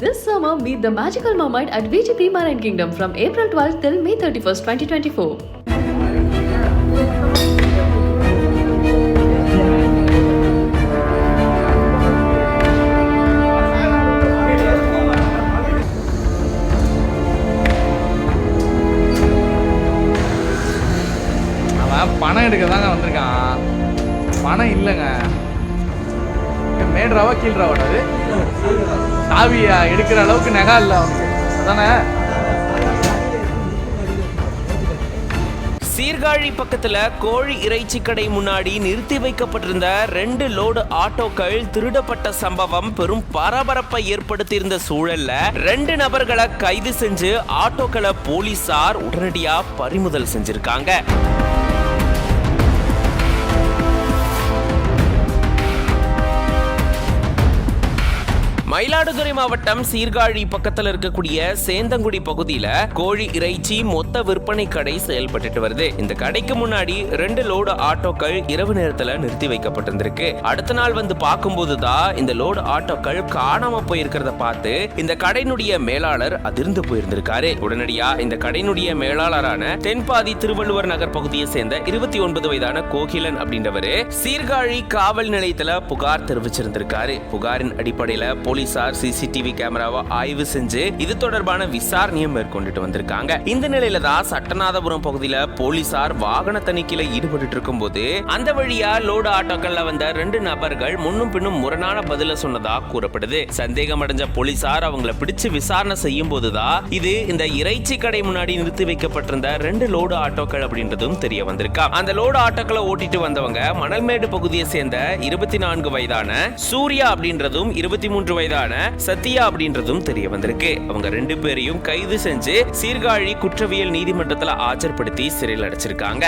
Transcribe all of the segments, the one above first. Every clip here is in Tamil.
This summer, meet the magical mermaid at VGP Marine Kingdom from April 12th till May 31st, 2024. அவன் பணம் எடுக்க தாங்க வந்திருக்கான். பணம் இல்லைங்க. மேட்ராவா கீழ்றாவா அது சாவியா எடுக்கிற அளவுக்கு நகை இல்லை அவனுக்கு அதானே. சீர்காழி பக்கத்துல கோழி இறைச்சி கடை முன்னாடி நிறுத்தி வைக்கப்பட்டிருந்த 2 லோடு ஆட்டோக்கள் திருடப்பட்ட சம்பவம் பெரும் பரபரப்பை ஏற்படுத்தியிருந்த சூழல்ல 2 நபர்களை கைது செஞ்சு ஆட்டோக்களை போலீசார் உடனடியா பறிமுதல் செஞ்சிருக்காங்க. மயிலாடுதுறை மாவட்டம் சீர்காழி பக்கத்துல இருக்கக்கூடிய சேந்தங்குடி பகுதியில கோழி இறைச்சி மொத்த விற்பனை கடை செயல்பட்டு வருது. இந்த கடைக்கு முன்னாடி 2 லோடு ஆட்டோக்கள் இரவு நேரத்துல நிறுத்தி வைக்கப்பட்டிருந்திருக்கு. அடுத்த நாள் வந்து பார்க்கும்போதுதான் இந்த லோடு ஆட்டோக்கள் காணாம போயிருக்கிறத பார்த்து இந்த கடையினுடைய மேலாளர் அதிர்ந்து போயிருந்திருக்காரு. உடனடியா இந்த கடையினுடைய மேலாளரான தென்பாதி திருவள்ளுவர் நகர் பகுதியை சேர்ந்த 29 வயதான கோகிலன் அப்படின்றவரு சீர்காழி காவல் நிலையத்துல புகார் தெரிவிச்சிருந்திருக்காரு. புகாரின் அடிப்படையில போலீசார் சிசிடிவி கேமராவை ஆய்வு செஞ்சு இது தொடர்பான விசாரணையை மேற்கொண்டுட்டு வந்திருக்காங்க. இந்த நிலையில தான் சட்டநாதபுரம் பகுதியில போலீசார் வாகன தணிக்கையில ஈடுபட்டு இருக்கும் போது அந்த வழியா லோடு ஆட்டோக்கள்ல வந்த 2 நபர்கள் முன்னும் பின்னும் முரணான பதில சொன்னதா கூறப்படுது. சந்தேகம் அடைஞ்ச போலீசார் அவங்களை பிடிச்சு விசாரணை செய்யும் போதுதான் இது இந்த இறைச்சி கடை முன்னாடி நிறுத்தி வைக்கப்பட்டிருந்த 2 லோடு ஆட்டோக்கள் அப்படின்றதும் தெரிய வந்திருக்கா. அந்த லோடு ஆட்டோக்களை ஓட்டிட்டு வந்தவங்க மணல்மேடு பகுதியை சேர்ந்த 24 வயதான சூர்யா அப்படின்றதும் 23 வயதான சத்யா அப்படின்றதும் தெரிய வந்திருக்கு. அவங்க 2 பேரையும் கைது செஞ்சு சீர்காழி குற்றவியல் நீதிமன்றத்துல ஆஜர்படுத்தி சிறையில் அடைச்சிருக்காங்க.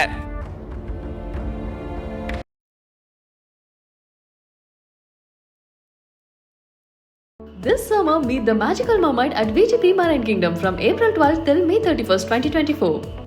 This summer, meet the magical mermaid at VGP Marine Kingdom from April 12th till May 31st, 2024.